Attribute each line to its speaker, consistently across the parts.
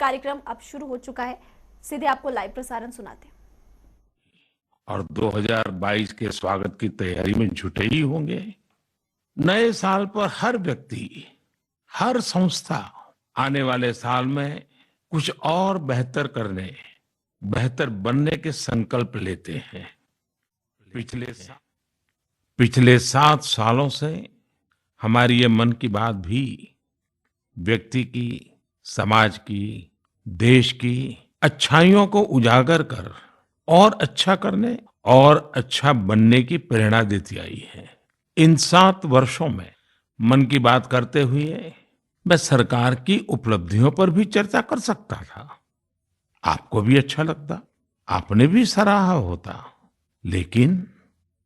Speaker 1: कार्यक्रम अब शुरू हो चुका है। सीधे आपको लाइव प्रसारण सुनाते हैं।
Speaker 2: और 2022 के स्वागत की तैयारी में जुटे ही होंगे। नए साल पर हर व्यक्ति, हर संस्था आने वाले साल में कुछ और बेहतर करने, बेहतर बनने के संकल्प लेते हैं। पिछले 7 सालों से हमारी ये मन की बात भी व्यक्ति की, समाज की, देश की अच्छाइयों को उजागर कर और अच्छा करने और अच्छा बनने की प्रेरणा देती आई है। इन 7 वर्षों में मन की बात करते हुए मैं सरकार की उपलब्धियों पर भी चर्चा कर सकता था। आपको भी अच्छा लगता, आपने भी सराहा होता। लेकिन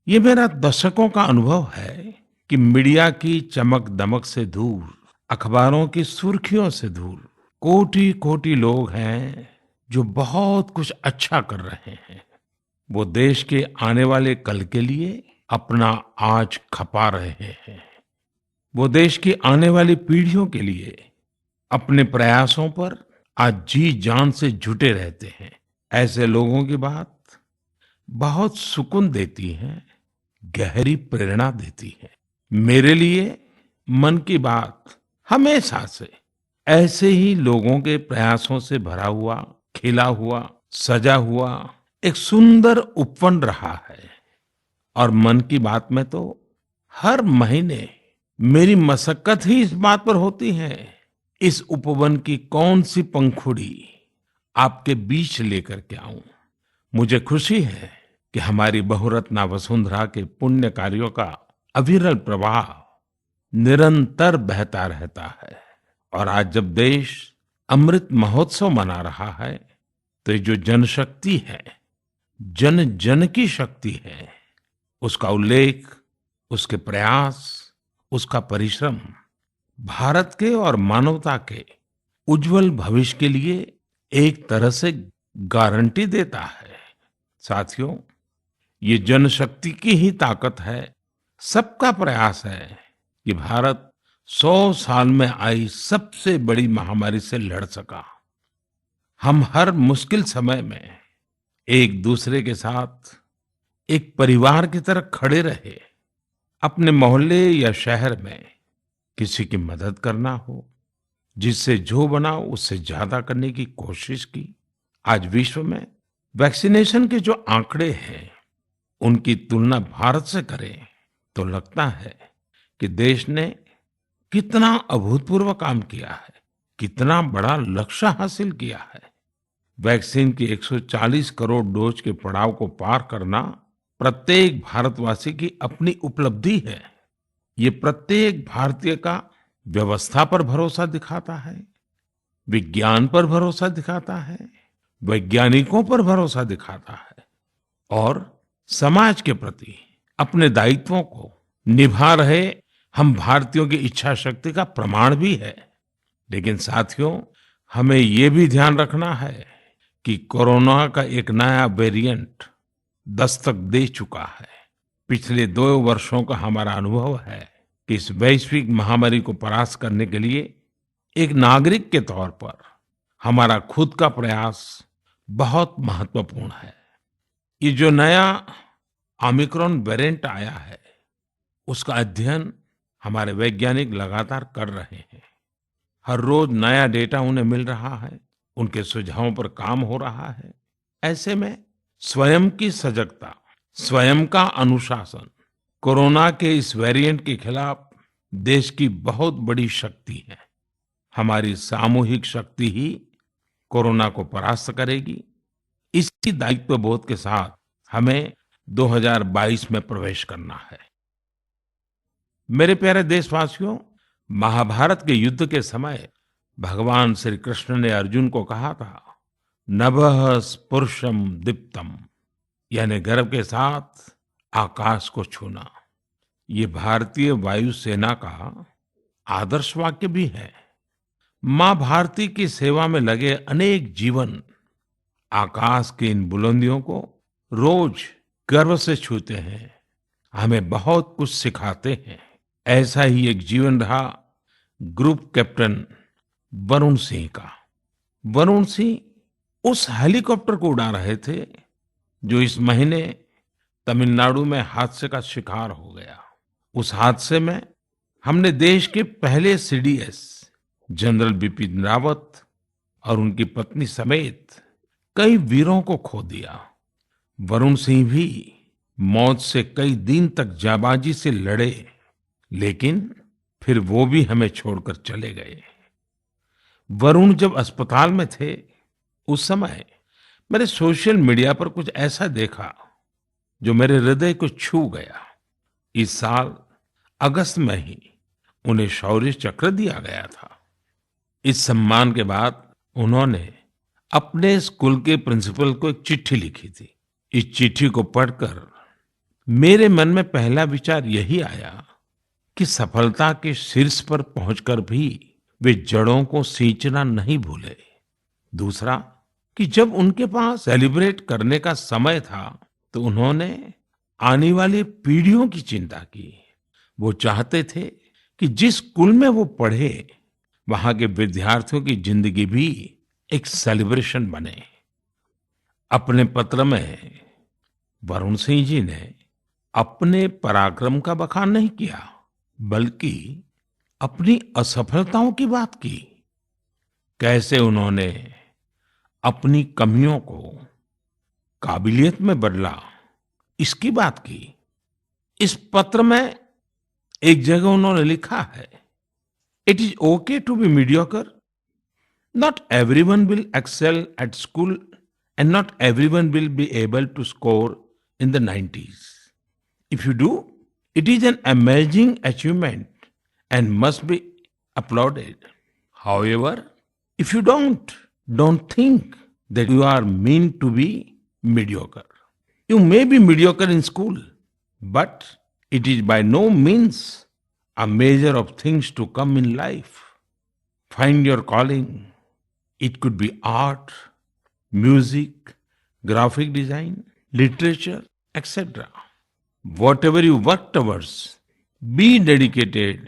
Speaker 2: ये मेरा दशकों का अनुभव है कि मीडिया की चमक दमक से दूर, अखबारों की सुर्खियों से दूर कोटि कोटि लोग हैं जो बहुत कुछ अच्छा कर रहे हैं। वो देश के आने वाले कल के लिए अपना आज खपा रहे हैं। वो देश की आने वाली पीढ़ियों के लिए अपने प्रयासों पर आज जी जान से जुटे रहते हैं। ऐसे लोगों की बात बहुत सुकून देती है, गहरी प्रेरणा देती है। मेरे लिए मन की बात हमेशा से ऐसे ही लोगों के प्रयासों से भरा हुआ, खिला हुआ, सजा हुआ एक सुंदर उपवन रहा है। और मन की बात में तो हर महीने मेरी मशक्कत ही इस बात पर होती है, इस उपवन की कौन सी पंखुड़ी आपके बीच लेकर के आऊं। मुझे खुशी है कि हमारी बहुरत्ना वसुंधरा के पुण्य कार्यों का अविरल प्रवाह निरंतर बहता रहता है। और आज जब देश अमृत महोत्सव मना रहा है, तो ये जो जनशक्ति है, जन जन की शक्ति है, उसका उल्लेख, उसके प्रयास, उसका परिश्रम भारत के और मानवता के उज्जवल भविष्य के लिए एक तरह से गारंटी देता है। साथियों, ये जनशक्ति की ही ताकत है, सबका प्रयास है कि भारत 100 साल में आई सबसे बड़ी महामारी से लड़ सका। हम हर मुश्किल समय में एक दूसरे के साथ एक परिवार की तरह खड़े रहे। अपने मोहल्ले या शहर में किसी की मदद करना हो, जिससे जो बना उससे ज्यादा करने की कोशिश की। आज विश्व में वैक्सीनेशन के जो आंकड़े हैं, उनकी तुलना भारत से करें तो लगता है कि देश ने कितना अभूतपूर्व काम किया है, कितना बड़ा लक्ष्य हासिल किया है। वैक्सीन की 140 करोड़ डोज के पड़ाव को पार करना प्रत्येक भारतवासी की अपनी उपलब्धि है। ये प्रत्येक भारतीय का व्यवस्था पर भरोसा दिखाता है, विज्ञान पर भरोसा दिखाता है, वैज्ञानिकों पर भरोसा दिखाता है और समाज के प्रति अपने दायित्वों को निभा रहे हम भारतीयों की इच्छा शक्ति का प्रमाण भी है। लेकिन साथियों, हमें ये भी ध्यान रखना है कि कोरोना का एक नया वेरिएंट दस्तक दे चुका है। पिछले 2 वर्षों का हमारा अनुभव है कि इस वैश्विक महामारी को परास्त करने के लिए एक नागरिक के तौर पर हमारा खुद का प्रयास बहुत महत्वपूर्ण है। ये जो नया ओमिक्रॉन वेरिएंट आया है, उसका अध्ययन हमारे वैज्ञानिक लगातार कर रहे हैं। हर रोज नया डेटा उन्हें मिल रहा है, उनके सुझावों पर काम हो रहा है। ऐसे में स्वयं की सजगता, स्वयं का अनुशासन कोरोना के इस वेरिएंट के खिलाफ देश की बहुत बड़ी शक्ति है। हमारी सामूहिक शक्ति ही कोरोना को परास्त करेगी। इसी दायित्व बोध के साथ हमें 2022 में प्रवेश करना है। मेरे प्यारे देशवासियों, महाभारत के युद्ध के समय भगवान श्री कृष्ण ने अर्जुन को कहा था, नभः स्पृशम दीप्तम, यानी गर्व के साथ आकाश को छूना। ये भारतीय वायुसेना का आदर्श वाक्य भी है। माँ भारती की सेवा में लगे अनेक जीवन आकाश की इन बुलंदियों को रोज गर्व से छूते हैं, हमें बहुत कुछ सिखाते हैं। ऐसा ही एक जीवन रहा ग्रुप कैप्टन वरुण सिंह का। वरुण सिंह उस हेलीकॉप्टर को उड़ा रहे थे जो इस महीने तमिलनाडु में हादसे का शिकार हो गया। उस हादसे में हमने देश के पहले सीडीएस जनरल बिपिन रावत और उनकी पत्नी समेत कई वीरों को खो दिया। वरुण सिंह भी मौत से कई दिन तक जाबाजी से लड़े, लेकिन फिर वो भी हमें छोड़कर चले गए। वरुण जब अस्पताल में थे, उस समय मैंने सोशल मीडिया पर कुछ ऐसा देखा जो मेरे हृदय को छू गया। इस साल अगस्त में ही उन्हें शौर्य चक्र दिया गया था। इस सम्मान के बाद उन्होंने अपने स्कूल के प्रिंसिपल को एक चिट्ठी लिखी थी। इस चिट्ठी को पढ़कर मेरे मन में पहला विचार यही आया कि सफलता के शीर्ष पर पहुंचकर भी वे जड़ों को सींचना नहीं भूले। दूसरा कि जब उनके पास सेलिब्रेट करने का समय था तो उन्होंने आने वाली पीढ़ियों की चिंता की। वो चाहते थे कि जिस स्कूल में वो पढ़े वहां के विद्यार्थियों की जिंदगी भी एक सेलिब्रेशन बने। अपने पत्र में वरुण सिंह जी ने अपने पराक्रम का बखान नहीं किया, बल्कि अपनी असफलताओं की बात की। कैसे उन्होंने अपनी कमियों को काबिलियत में बदला, इसकी बात की। इस पत्र में एक जगह उन्होंने लिखा है, it is okay to be mediocre, not everyone will excel at school and not everyone will be able to score in the 90s. If you do, it is an amazing achievement and must be applauded. However, if you don't think that you are meant to be mediocre. You may be mediocre in school, but it is by no means a measure of things to come in life. Find your calling. It could be art, music, graphic design, literature, etc. Whatever you work towards, be dedicated,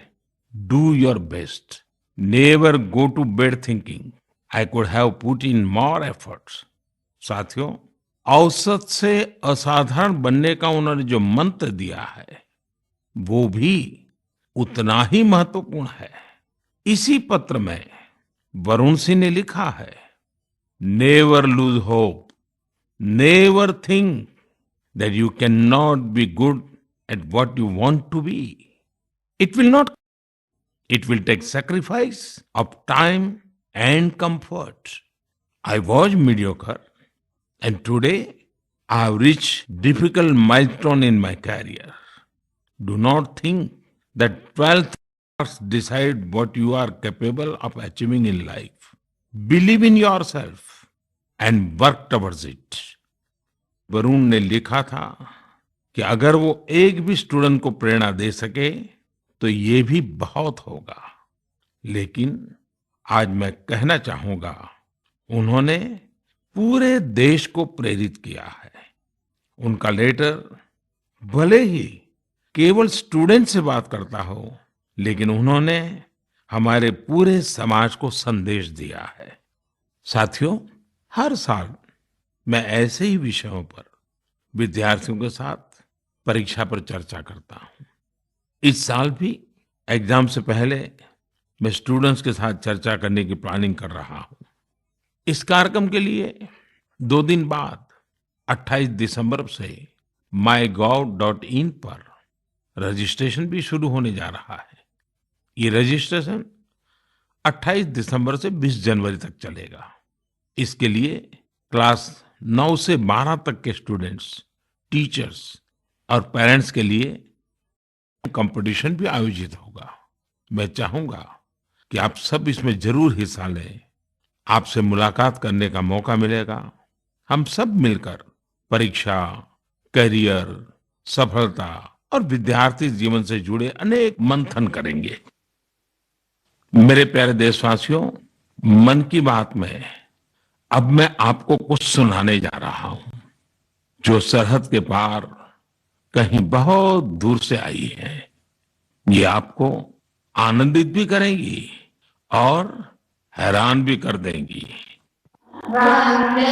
Speaker 2: do your best. Never go to bed thinking, I could have put in more efforts. साथियों, औसत से असाधारण बनने का उन्होंने जो मंत्र दिया है, वो भी उतना ही महत्वपूर्ण है। इसी पत्र में वरुण सिंह ने लिखा है, never lose hope, never think that you cannot be good at what you want to be. It will not. It will take sacrifice of time and comfort. I was mediocre and today I have reached difficult milestone in my career. Do not think that 12th marks decide what you are capable of achieving in life. Believe in yourself and work towards it. Varun ने लिखा था कि अगर वो एक भी student को प्रेरणा दे सके तो ये भी बहुत होगा। लेकिन आज मैं कहना चाहूंगा, उन्होंने पूरे देश को प्रेरित किया है। उनका लेटर भले ही केवल स्टूडेंट से बात करता हो, लेकिन उन्होंने हमारे पूरे समाज को संदेश दिया है। साथियों, हर साल मैं ऐसे ही विषयों पर विद्यार्थियों के साथ परीक्षा पर चर्चा करता हूं। इस साल भी एग्जाम से पहले मैं स्टूडेंट्स के साथ चर्चा करने की प्लानिंग कर रहा हूं। इस कार्यक्रम के लिए 2 दिन बाद 28 दिसंबर से mygov.in पर रजिस्ट्रेशन भी शुरू होने जा रहा है। ये रजिस्ट्रेशन 28 दिसंबर से 20 जनवरी तक चलेगा। इसके लिए क्लास 9 से 12 तक के स्टूडेंट्स, टीचर्स और पेरेंट्स के लिए कंपटीशन भी आयोजित होगा। मैं चाहूंगा कि आप सब इसमें जरूर हिस्सा लें। आपसे मुलाकात करने का मौका मिलेगा। हम सब मिलकर परीक्षा, करियर, सफलता और विद्यार्थी जीवन से जुड़े अनेक मंथन करेंगे। मेरे प्यारे देशवासियों, मन की बात में अब मैं आपको कुछ सुनाने जा रहा हूं जो सरहद के पार कहीं बहुत दूर से आई है। ये आपको आनंदित भी करेंगी और हैरान भी कर देंगी।
Speaker 3: वन्दे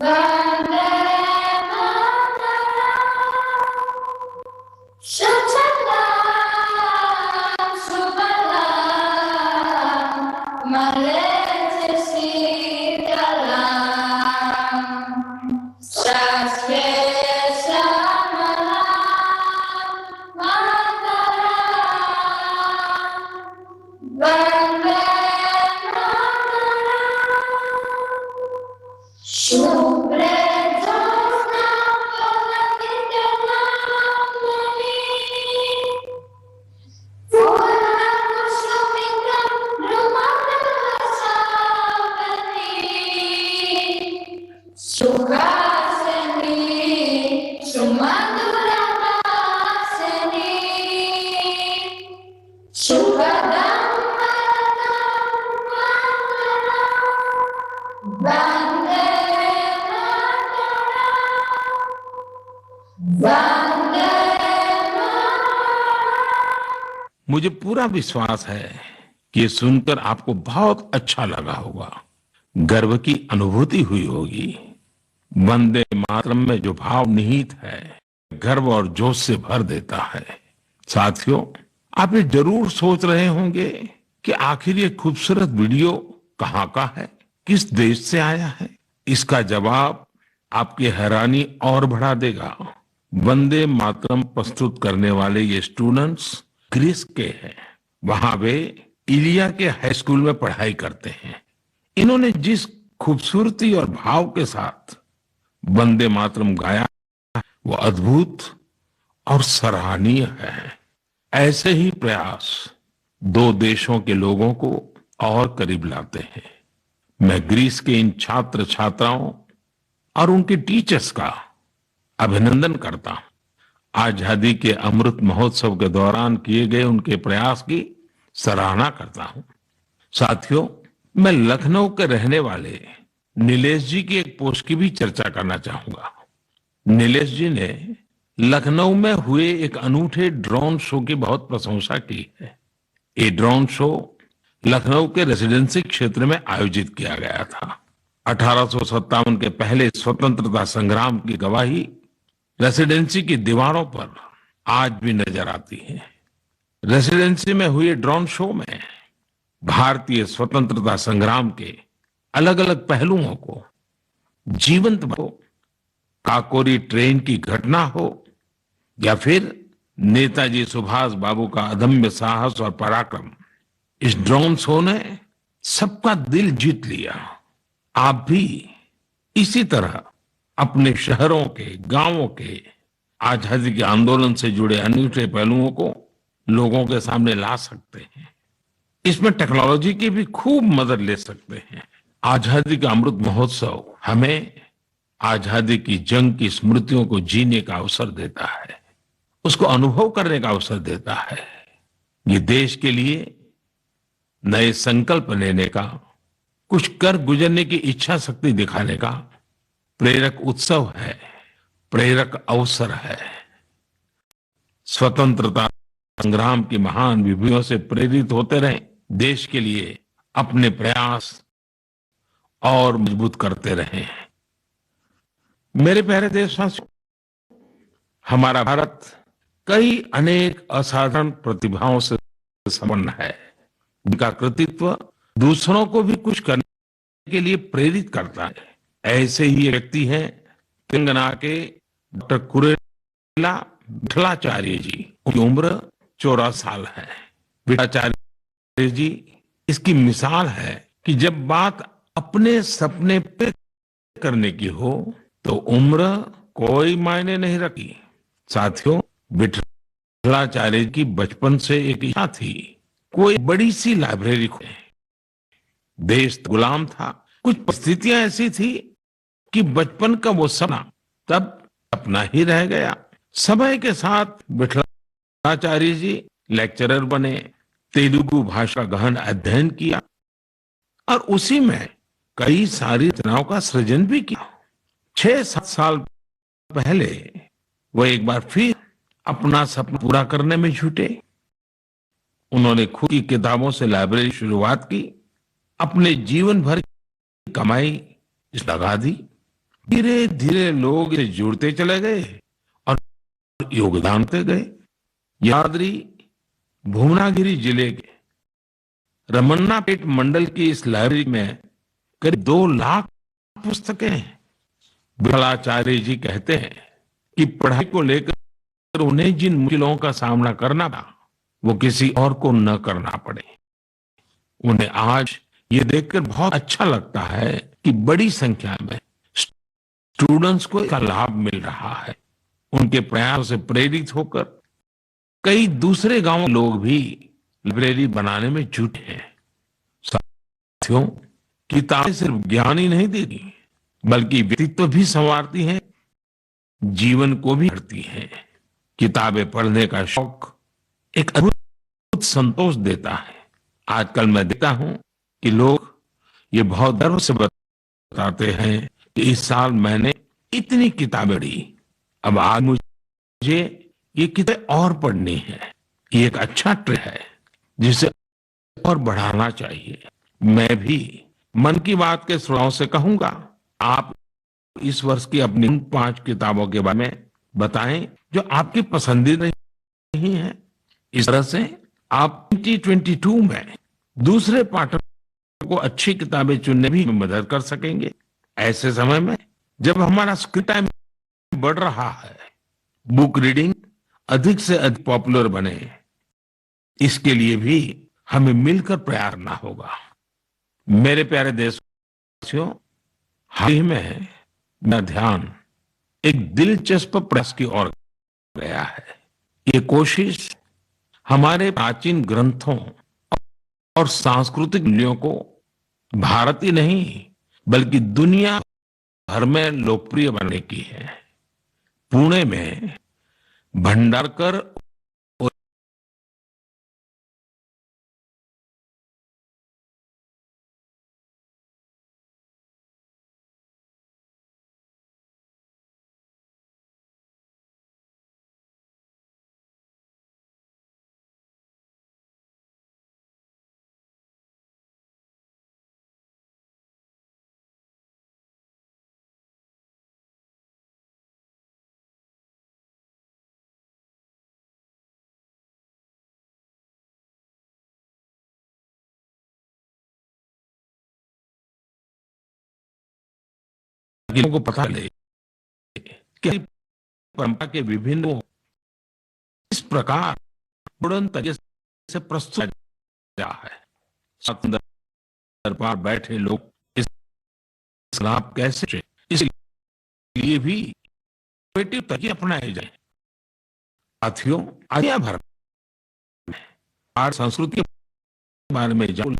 Speaker 3: वन्दे सुजलां सुफलां मलयजशीतलां सस्यश्यामलां मातरम् वन्दे शुभ्रे ज्योत्स्नां पुलकितयामिनी पूर्णकुसुमितं नृमण्डलशोभिनी सुहासिनी सुमधुरभाषिणी सुभद्रं वन्दे वन्दे
Speaker 2: मुझे पूरा विश्वास है कि ये सुनकर आपको बहुत अच्छा लगा होगा, गर्व की अनुभूति हुई होगी। वंदे मातरम में जो भाव निहित है, गर्व और जोश से भर देता है। साथियों, आप ये जरूर सोच रहे होंगे कि आखिर ये खूबसूरत वीडियो कहाँ का है, किस देश से आया है। इसका जवाब आपकी हैरानी और बढ़ा देगा। वंदे मातरम प्रस्तुत करने वाले ये स्टूडेंट्स ग्रीस के हैं। वहां वे इलिया के हाई स्कूल में पढ़ाई करते हैं। इन्होंने जिस खूबसूरती और भाव के साथ वंदे मातरम गाया, वो अद्भुत और सराहनीय है। ऐसे ही प्रयास दो देशों के लोगों को और करीब लाते हैं। मैं ग्रीस के इन छात्र छात्राओं और उनके टीचर्स का अभिनंदन करता हूं। आजादी के अमृत महोत्सव के दौरान किए गए उनके प्रयास की सराहना करता हूं। साथियों, मैं लखनऊ के रहने वाले नीलेश जी की एक पोस्ट की भी चर्चा करना चाहूंगा। नीलेश जी ने लखनऊ में हुए एक अनूठे ड्रोन शो की बहुत प्रशंसा की है। ये ड्रोन शो लखनऊ के रेसिडेंसी क्षेत्र में आयोजित किया गया था। 1857 के पहले स्वतंत्रता संग्राम की गवाही रेसिडेंसी की दीवारों पर आज भी नजर आती है। रेसिडेंसी में हुए ड्रोन शो में भारतीय स्वतंत्रता संग्राम के अलग अलग पहलुओं को जीवंत हो, काकोरी ट्रेन की घटना हो या फिर नेताजी सुभाष बाबू का अदम्य साहस और पराक्रम, इस ड्रोन शो ने सबका दिल जीत लिया। आप भी इसी तरह अपने शहरों के, गांवों के आजादी के आंदोलन से जुड़े अनूठे पहलुओं को लोगों के सामने ला सकते हैं। इसमें टेक्नोलॉजी की भी खूब मदद ले सकते हैं। आजादी का अमृत महोत्सव हमें आजादी की जंग की स्मृतियों को जीने का अवसर देता है, उसको अनुभव करने का अवसर देता है। ये देश के लिए नए संकल्प लेने का, कुछ कर गुजरने की इच्छा शक्ति दिखाने का प्रेरक उत्सव है, प्रेरक अवसर है। स्वतंत्रता संग्राम की महान विभूतियों से प्रेरित होते रहे, देश के लिए अपने प्रयास और मजबूत करते रहे। मेरे प्यारे देशवासियों, हमारा भारत कई अनेक असाधारण प्रतिभाओं से संपन्न है, जिनका कृतित्व दूसरों को भी कुछ करने के लिए प्रेरित करता है। ऐसे ही एक व्यक्ति हैं तेलंगाना के डॉक्टर कुरेला विठलाचार्य जी। उनकी उम्र 14 साल है। विठलाचार्य जी इसकी मिसाल है कि जब बात अपने सपने पे करने की हो तो उम्र कोई मायने नहीं रखती। साथियों, विठलाचार्य की बचपन से एक इच्छा थी, कोई बड़ी सी लाइब्रेरी खोले। देश गुलाम था, कुछ परिस्थितियां ऐसी थी कि बचपन का वो सपना तब सपना ही रह गया। समय के साथ विठलाचार्य जी लेक्चरर बने, तेलुगु भाषा का गहन अध्ययन किया और उसी में कई सारी रचनाओं का सृजन भी किया। 6-7 साल पहले वो एक बार फिर अपना सपना पूरा करने में जुटे। उन्होंने खुद की किताबों से लाइब्रेरी की शुरुआत की, अपने जीवन भर की कमाई इस लगा दी। धीरे धीरे लोग इसे जुड़ते चले गए और योगदान देते गए। यादाद्री भुवनागिरी जिले के रमन्नापेट मंडल की इस लाइब्रेरी में करीब 2 लाख पुस्तकें हैं। विठलाचार्य जी कहते हैं कि पढ़ाई को लेकर उन्हें जिन मुश्किलों का सामना करना था, वो किसी और को न करना पड़े। उन्हें आज ये देखकर बहुत अच्छा लगता है कि बड़ी संख्या में स्टूडेंट्स को इसका लाभ मिल रहा है। उनके प्रयासों से प्रेरित होकर कई दूसरे गांव लोग भी लाइब्रेरी बनाने में जुटे हैं। साथियों, किताबें सिर्फ ज्ञान ही नहीं देती, बल्कि व्यक्तित्व भी संवारती हैं, जीवन को भी गढ़ती हैं। किताबें पढ़ने का शौक एक अद्भुत संतोष देता है। आजकल मैं देखता हूं कि लोग ये बहुत गर्व से बताते हैं कि इस साल मैंने इतनी किताबें पढ़ी। अब आज मुझे ये किताबें और पढ़नी है। ये एक अच्छा ट्रेंड है जिसे और बढ़ाना चाहिए। मैं भी मन की बात के श्रोताओं से कहूंगा, आप इस वर्ष की अपनी उन 5 किताबों के बारे में बताएं जो आपकी पसंदीदा नहीं है। इस तरह से आप 2022 में दूसरे पाठकों को अच्छी किताबें चुनने में भी मदद कर सकेंगे। ऐसे समय में जब हमारा स्क्रीन टाइम बढ़ रहा है, बुक रीडिंग अधिक से अधिक पॉपुलर बने, इसके लिए भी हमें मिलकर प्रयास करना होगा। मेरे प्यारे देशवासियों, हाल ही में मेरा ध्यान एक दिलचस्प प्रयास की ओर गया है। ये कोशिश हमारे प्राचीन ग्रंथों और सांस्कृतिक मूल्यों को भारत ही नहीं बल्कि दुनिया भर में लोकप्रिय बनाने की है। पुणे में भंडारकर को पता चले कि परंपरा के विभिन्न इस प्रकार मॉडर्न तरीके से प्रस्तुत किया है। दरबार बैठे लोग इस लाभ कैसे, इसलिए भी क्रिएटिव तरीके अपनाए जाए। साथियों, दुनिया भर में भारत संस्कृति के बारे में जान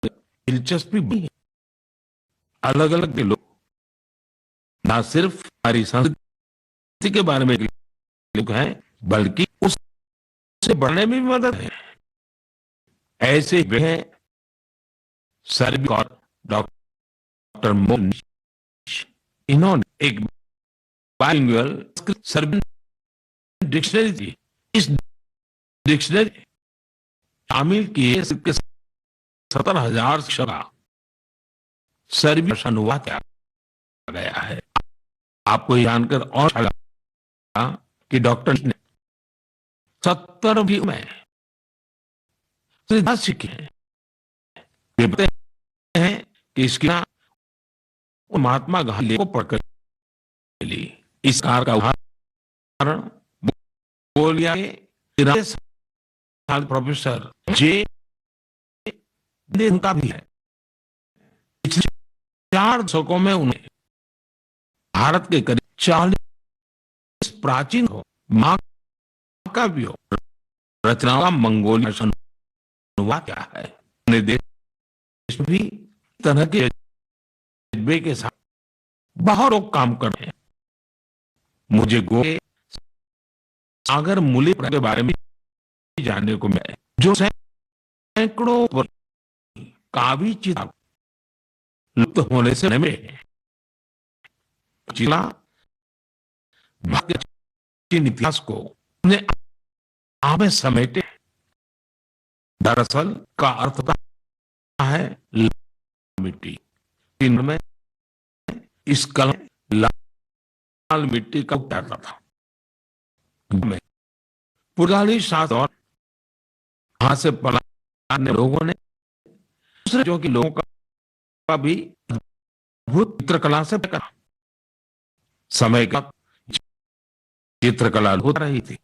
Speaker 2: दिलचस्पी भी है। अलग अलग के लोग ना सिर्फ हमारी संस्कृति के बारे में लोग हैं, बल्कि उससे बढ़ने में भी मदद है। ऐसे वे हैं सर्बिक और डॉक्टर मोहन। इन्होंने एक बाइलिंगुअल सर्बियन डिक्शनरी दी। इस डिक्शनरी शामिल किए 70,000 शब्द का सर्बियन भाषा अनुवाद किया गया है। आपको जानकर और अच्छा लगा कि डॉक्टर ने 70 भी में सीखे हैं। वे बताते हैं कि इसकी महात्मा गांधी को पढ़कर ली। इस कार का उदाहरण बोलिया के प्रोफेसर जे उनका भी है। पिछले 4 दशकों में उन्हें भारत के करीब 40 प्राचीन हो का भी हो रचनाओं का मंगोलिया भाषा अनुवाद क्या है। अपने देश में भी तरह के जज्बे के साथ बहुत लोग काम कर रहे हैं। मुझे गोखे सागर मूली के बारे में जानने को मिला, जो सैकड़ों काव्य चित्र लुप्त होने से में जिला भारतीय इतिहास को अपने आप में समेटे दरअसल का अर्थ होता है लाल मिट्टी। दिन में इस कला लाल मिट्टी का उठाता था। में पुरानी शास्त्र और वहां से पलाने लोगों ने दूसरे जो कि लोगों का भी अद्भुत चित्रकला से करा। समय का चित्रकला हो रही थी।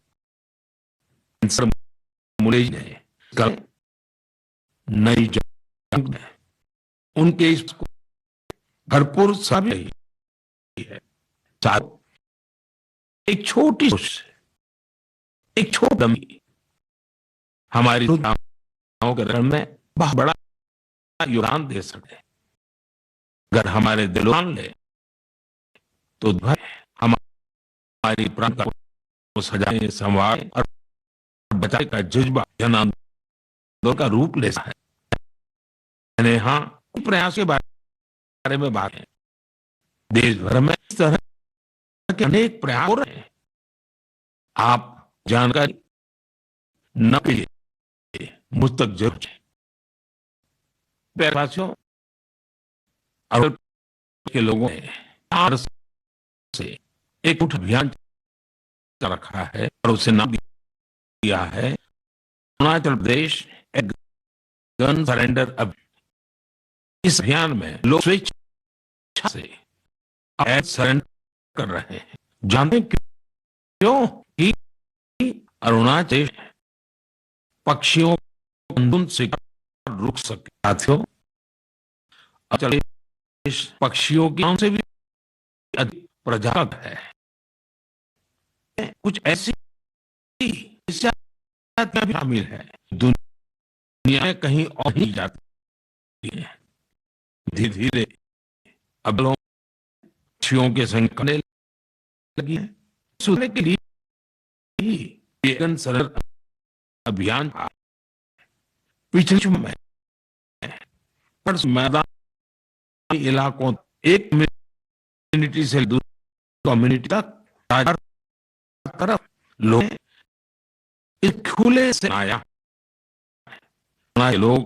Speaker 2: मुले ने कल नई जंग में उनके इस भरपूर सभी है। चारों एक छोटी एक छोटी दमी हमारी गांव के रण में बहुत बड़ा योगदान दे सके। अगर हमारे दिलों ले तो हमारी प्रांत को सजाने, संवार और बचाने का जज्बा जन आंदोलन का रूप ले सकता है। मैंने यहाँ प्रयास के बारे में बात है। देश भर में इस तरह के अनेक प्रयास हो रहे हैं। आप जानकारी न के मुझ तक जरूर देशवासियों और के लोगों ने आज से एक अभियान रखा है और उसे नाम दिया है अरुणाचल प्रदेश एक गन सरेंडर अभियान। इस अभियान में लोग स्वेच्छा से सरेंडर कर रहे हैं। जानते हैं क्यों? कि अरुणाचल पक्षियों को से रुक सके। साथियों, अरुणाचल प्रदेश पक्षियों की से भी अधिक प्रजाति है। कुछ ऐसी जातियां भी शामिल है दुनिया में कहीं और ही जाती है। धीरे धीरे अब लोग पक्षियों के संख्या करने लगी है। सुनने के लिए ये गन सरेंडर अभियान पिछले में मैदानी इलाकों एक कम्युनिटी से दूसरी कम्युनिटी तक तरफ लोग इस खुले से आया। लोग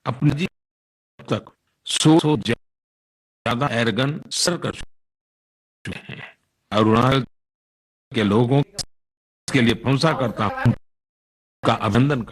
Speaker 2: अपने जीवन तक 100 ज्यादा एयरगन सर कर चुके हैं। अरुणाचल के लोगों के लिए प्रशंसा करता हूं, का अभिनंदन करता हूं।